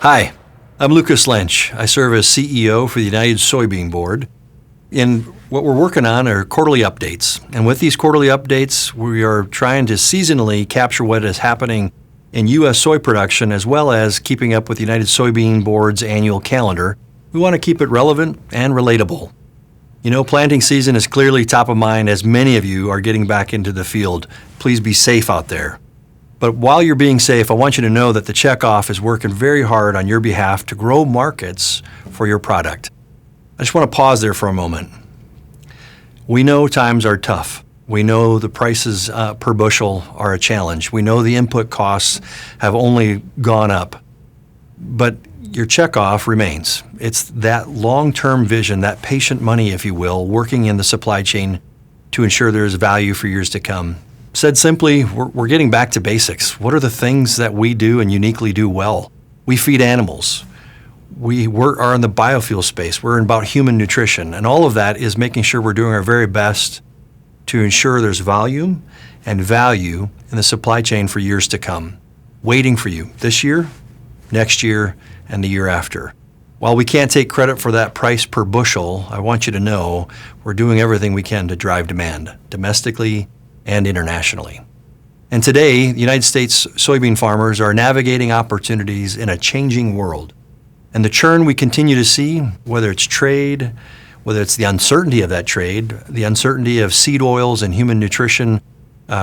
Hi, I'm Lucas Lynch. I serve as CEO for the United Soybean Board. And what we're working on are quarterly updates. And with these quarterly updates, we are trying to seasonally capture what is happening in U.S. soy production, as well as keeping up with the United Soybean Board's annual calendar. We want to keep it relevant and relatable. You know, planting season is clearly top of mind as many of you are getting back into the field. Please be safe out there. But while you're being safe, I want you to know that the Checkoff is working very hard on your behalf to grow markets for your product. I just want to pause there for a moment. We know times are tough. We know the prices per bushel are a challenge. We know the input costs have only gone up. But your Checkoff remains. It's that long-term vision, that patient money, if you will, working in the supply chain to ensure there is value for years to come. Said simply, we're getting back to basics. What are the things that we do and uniquely do well? We feed animals. We are in the biofuel space. We're about human nutrition. And all of that is making sure we're doing our very best to ensure there's volume and value in the supply chain for years to come, waiting for you this year, next year, and the year after. While we can't take credit for that price per bushel, I want you to know we're doing everything we can to drive demand, domestically and internationally. And today, the United States soybean farmers are navigating opportunities in a changing world. And the churn we continue to see, whether it's trade, whether it's the uncertainty of that trade, the uncertainty of seed oils and human nutrition,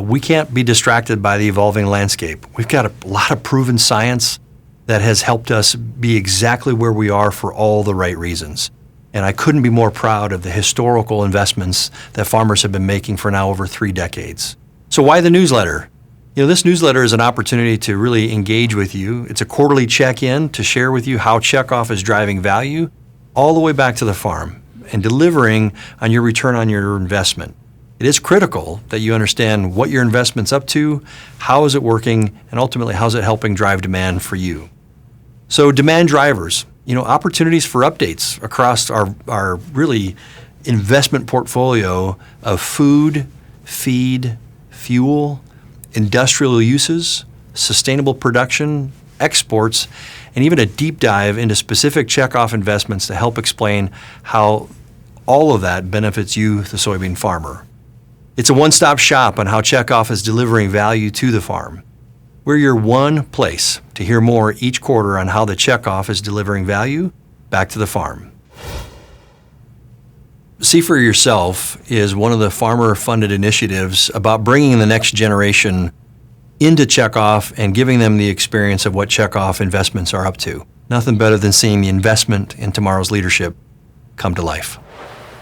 we can't be distracted by the evolving landscape. We've got a lot of proven science that has helped us be exactly where we are for all the right reasons. And I couldn't be more proud of the historical investments that farmers have been making for now over 3 decades. So why the newsletter? You know, this newsletter is an opportunity to really engage with you. It's a quarterly check-in to share with you how Checkoff is driving value all the way back to the farm and delivering on your return on your investment. It is critical that you understand what your investment's up to, how is it working, and ultimately how's it helping drive demand for you. So demand drivers, you know, opportunities for updates across our really investment portfolio of food, feed, fuel, industrial uses, sustainable production, exports, and even a deep dive into specific Checkoff investments to help explain how all of that benefits you, the soybean farmer. It's a one-stop shop on how Checkoff is delivering value to the farm. We're your one place to hear more each quarter on how the Checkoff is delivering value back to the farm. See for Yourself is one of the farmer-funded initiatives about bringing the next generation into Checkoff and giving them the experience of what Checkoff investments are up to. Nothing better than seeing the investment in tomorrow's leadership come to life.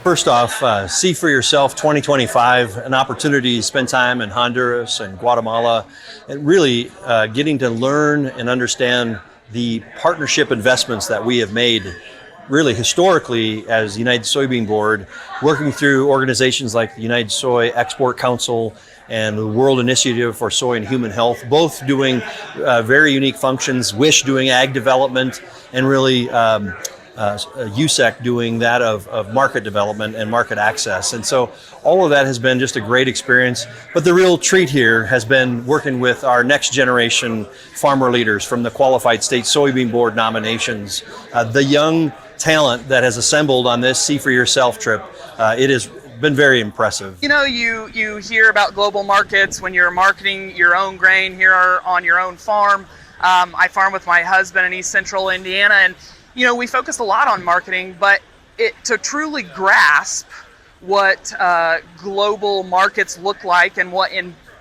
First off, See for Yourself 2025, an opportunity to spend time in Honduras and Guatemala, and really getting to learn and understand the partnership investments that we have made really historically as the United Soybean Board, working through organizations like the United Soy Export Council and the World Initiative for Soy and Human Health, both doing very unique functions, WISH doing ag development, and really USEC doing that of market development and market access. And so all of that has been just a great experience. But the real treat here has been working with our next generation farmer leaders from the Qualified State Soybean Board nominations, the young talent that has assembled on this See for Yourself trip. It has been very impressive. You know, you hear about global markets when you're marketing your own grain here on your own farm. I farm with my husband in East Central Indiana, and you know, we focus a lot on marketing, but to truly grasp what global markets look like and what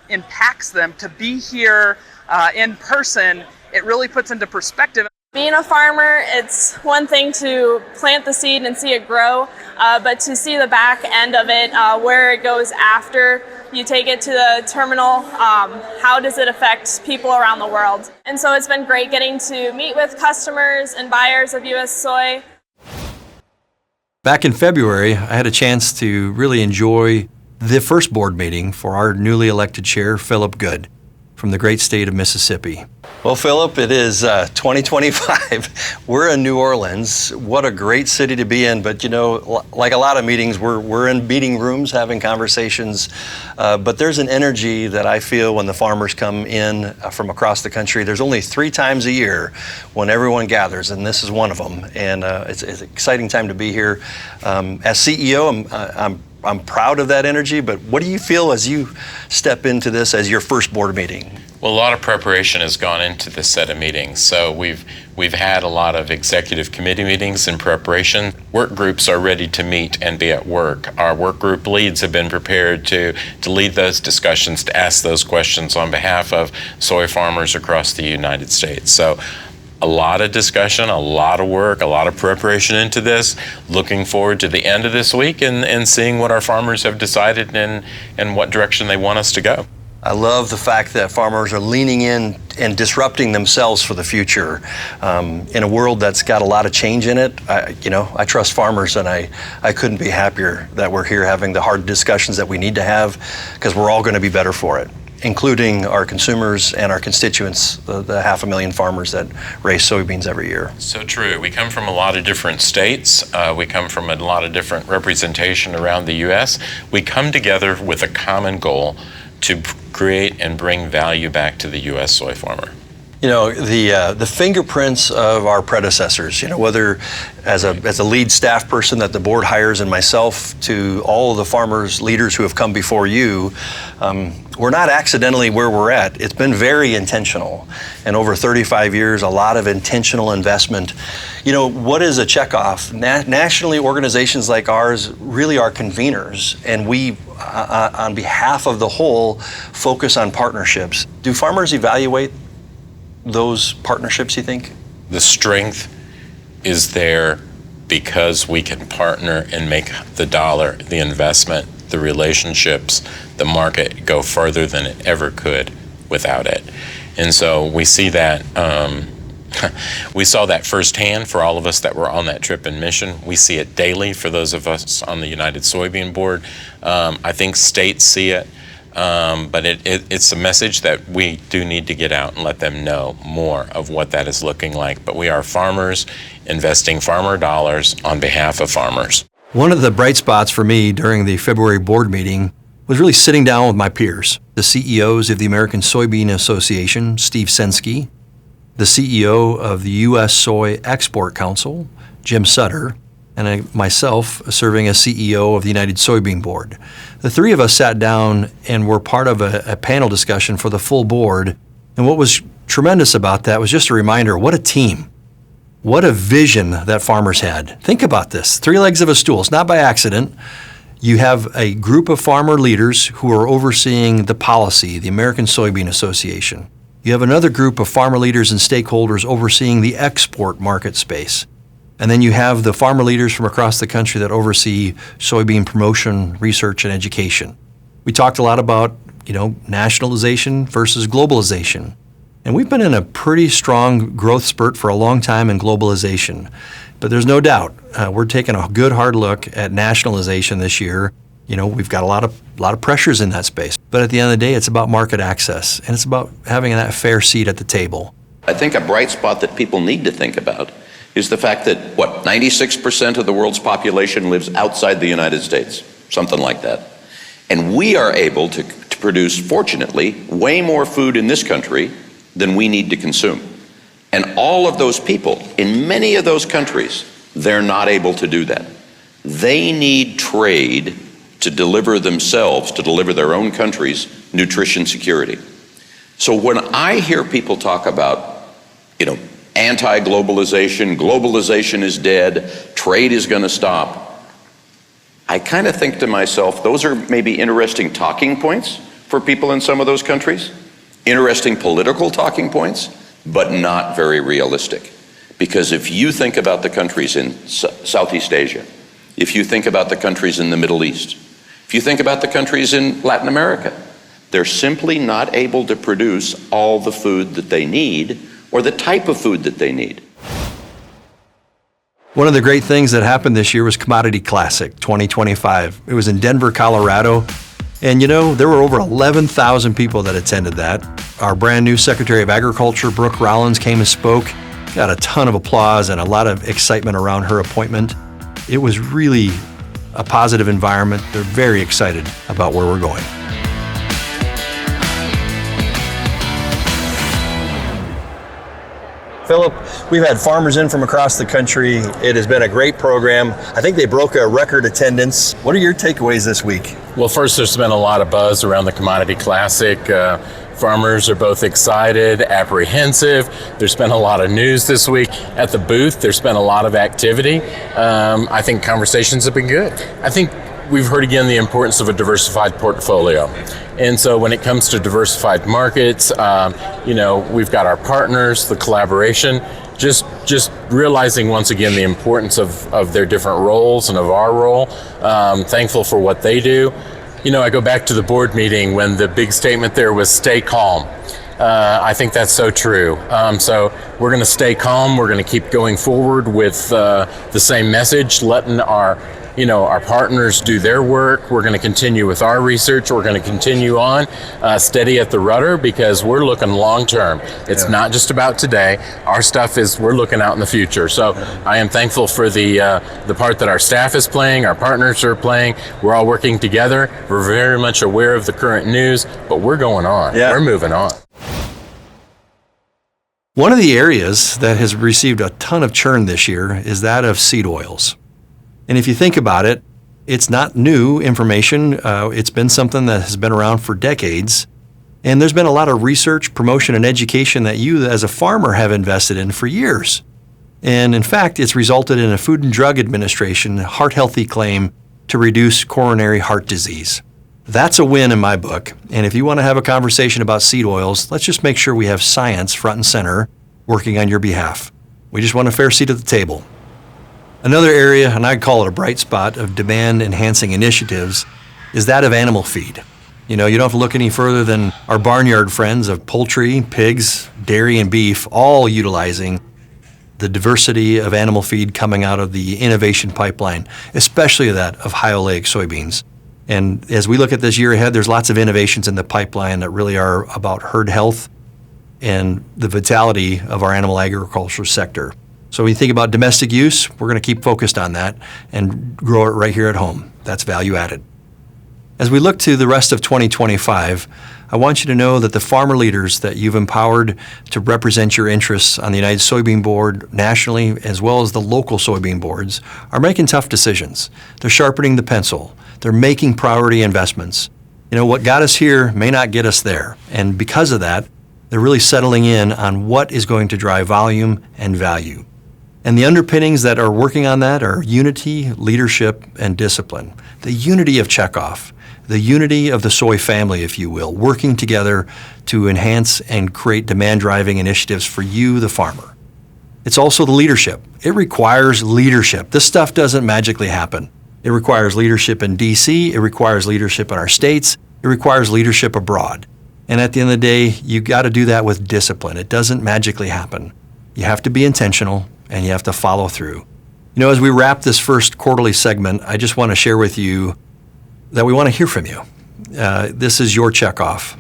impacts them, to be here in person, it really puts into perspective. Being a farmer, it's one thing to plant the seed and see it grow, but to see the back end of it, where it goes after you take it to the terminal, how does it affect people around the world? And so it's been great getting to meet with customers and buyers of U.S. soy. Back in February, I had a chance to really enjoy the first board meeting for our newly elected chair, Philip Good. from the great state of Mississippi. Well, Philip, it is 2025. We're in New Orleans. What a great city to be in. But, like a lot of meetings, we're in meeting rooms having conversations. But there's an energy that I feel when the farmers come in from across the country. There's only 3 times a year when everyone gathers, and this is one of them. And it's an exciting time to be here. As CEO, I'm proud of that energy, but what do you feel as you step into this as your first board meeting? Well, a lot of preparation has gone into this set of meetings. So we've had a lot of executive committee meetings in preparation. Work groups are ready to meet and be at work. Our work group leads have been prepared to lead those discussions, to ask those questions on behalf of soy farmers across the United States. So a lot of discussion, a lot of work, a lot of preparation into this. Looking forward to the end of this week and seeing what our farmers have decided and what direction they want us to go. I love the fact that farmers are leaning in and disrupting themselves for the future. In a world that's got a lot of change in it, I trust farmers, and I couldn't be happier that we're here having the hard discussions that we need to have, because we're all going to be better for it, including our consumers and our constituents, the 500,000 farmers that raise soybeans every year. So true. We come from a lot of different states. We come from a lot of different representation around the U.S. We come together with a common goal to create and bring value back to the U.S. soy farmer. The fingerprints of our predecessors, whether as a lead staff person that the board hires and myself, to all of the farmers, leaders who have come before you, we're not accidentally where we're at. It's been very intentional. And over 35 years, a lot of intentional investment. What is a checkoff? Nationally, organizations like ours really are conveners, and we, on behalf of the whole, focus on partnerships. Do farmers evaluate those partnerships, you think? The strength is there because we can partner and make the dollar, the investment, the relationships, the market go further than it ever could without it. And so we see that, we saw that firsthand for all of us that were on that trip and mission. We see it daily for those of us on the United Soybean Board. I think states see it. But it's a message that we do need to get out and let them know more of what that is looking like. But we are farmers investing farmer dollars on behalf of farmers. One of the bright spots for me during the February board meeting was really sitting down with my peers, the CEOs of the American Soybean Association, Steve Sensky, the CEO of the U.S. Soy Export Council, Jim Sutter, and myself serving as CEO of the United Soybean Board. The 3 of us sat down and were part of a panel discussion for the full board. And what was tremendous about that was just a reminder, what a team, what a vision that farmers had. Think about this, 3 legs of a stool. It's not by accident. You have a group of farmer leaders who are overseeing the policy, the American Soybean Association. You have another group of farmer leaders and stakeholders overseeing the export market space. And then you have the farmer leaders from across the country that oversee soybean promotion, research, and education. We talked a lot about, nationalization versus globalization. And we've been in a pretty strong growth spurt for a long time in globalization. But there's no doubt we're taking a good hard look at nationalization this year. We've got a lot of pressures in that space. But at the end of the day, it's about market access, and it's about having that fair seat at the table. I think a bright spot that people need to think about is the fact that, 96% of the world's population lives outside the United States, something like that. And we are able to produce, fortunately, way more food in this country than we need to consume. And all of those people, in many of those countries, they're not able to do that. They need trade to deliver themselves, to deliver their own countries, nutrition security. So when I hear people talk about, anti-globalization, globalization is dead, trade is going to stop, I kind of think to myself, those are maybe interesting talking points for people in some of those countries, interesting political talking points, but not very realistic. Because if you think about the countries in Southeast Asia, if you think about the countries in the Middle East, if you think about the countries in Latin America, they're simply not able to produce all the food that they need or the type of food that they need. One of the great things that happened this year was Commodity Classic 2025. It was in Denver, Colorado. And there were over 11,000 people that attended that. Our brand new Secretary of Agriculture, Brooke Rollins, came and spoke. Got a ton of applause and a lot of excitement around her appointment. It was really a positive environment. They're very excited about where we're going. Philip, we've had farmers in from across the country. It has been a great program. I think they broke a record attendance. What are your takeaways this week? Well, first, there's been a lot of buzz around the Commodity Classic. Farmers are both excited, apprehensive. There's been a lot of news this week. At the booth, there's been a lot of activity. I think conversations have been good. I think we've heard again the importance of a diversified portfolio. And so when it comes to diversified markets, we've got our partners, the collaboration, just realizing once again the importance of their different roles and of our role. Thankful for what they do. I go back to the board meeting when the big statement there was stay calm. I think that's so true. So we're going to stay calm. We're going to keep going forward with the same message, letting our partners do their work. We're going to continue with our research. We're going to continue on steady at the rudder because we're looking long term. It's not just about today. Our stuff we're looking out in the future. So I am thankful for the part that our staff is playing, our partners are playing. We're all working together. We're very much aware of the current news, but we're going on. Yeah. We're moving on. One of the areas that has received a ton of churn this year is that of seed oils. And if you think about it, it's not new information. It's been something that has been around for decades. And there's been a lot of research, promotion, and education that you as a farmer have invested in for years. And in fact, it's resulted in a Food and Drug Administration heart healthy claim to reduce coronary heart disease. That's a win in my book. And if you want to have a conversation about seed oils, let's just make sure we have science front and center working on your behalf. We just want a fair seat at the table. Another area, and I'd call it a bright spot of demand-enhancing initiatives, is that of animal feed. You don't have to look any further than our barnyard friends of poultry, pigs, dairy, and beef, all utilizing the diversity of animal feed coming out of the innovation pipeline, especially that of high oleic soybeans. And as we look at this year ahead, there's lots of innovations in the pipeline that really are about herd health and the vitality of our animal agriculture sector. So when you think about domestic use, we're going to keep focused on that and grow it right here at home. That's value added. As we look to the rest of 2025, I want you to know that the farmer leaders that you've empowered to represent your interests on the United Soybean Board nationally, as well as the local soybean boards, are making tough decisions. They're sharpening the pencil. They're making priority investments. What got us here may not get us there. And because of that, they're really settling in on what is going to drive volume and value. And the underpinnings that are working on that are unity, leadership, and discipline. The unity of Checkoff, the unity of the soy family, if you will, working together to enhance and create demand-driving initiatives for you, the farmer. It's also the leadership. It requires leadership. This stuff doesn't magically happen. It requires leadership in D.C., it requires leadership in our states, it requires leadership abroad. And at the end of the day, you got to do that with discipline. It doesn't magically happen. You have to be intentional, and you have to follow through. As we wrap this first quarterly segment, I just want to share with you that we want to hear from you. This is your checkoff.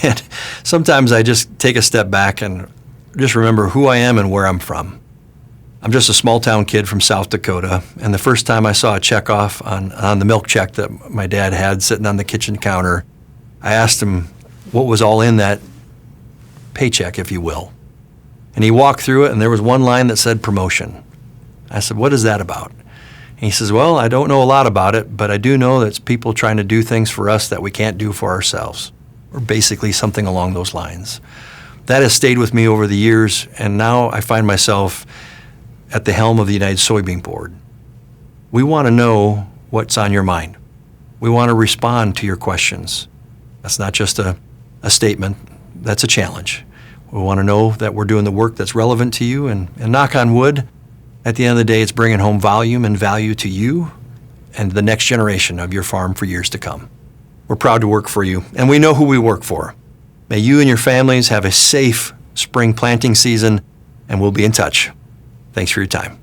And sometimes I just take a step back and just remember who I am and where I'm from. I'm just a small town kid from South Dakota, and the first time I saw a checkoff on the milk check that my dad had sitting on the kitchen counter, I asked him what was all in that paycheck, if you will. And he walked through it, and there was one line that said promotion. I said, what is that about? And he says, well, I don't know a lot about it, but I do know that it's people trying to do things for us that we can't do for ourselves, or basically something along those lines. That has stayed with me over the years, and now I find myself at the helm of the United Soybean Board. We want to know what's on your mind. We want to respond to your questions. That's not just a statement, that's a challenge. We want to know that we're doing the work that's relevant to you, and knock on wood, at the end of the day, it's bringing home volume and value to you and the next generation of your farm for years to come. We're proud to work for you, and we know who we work for. May you and your families have a safe spring planting season, and we'll be in touch. Thanks for your time.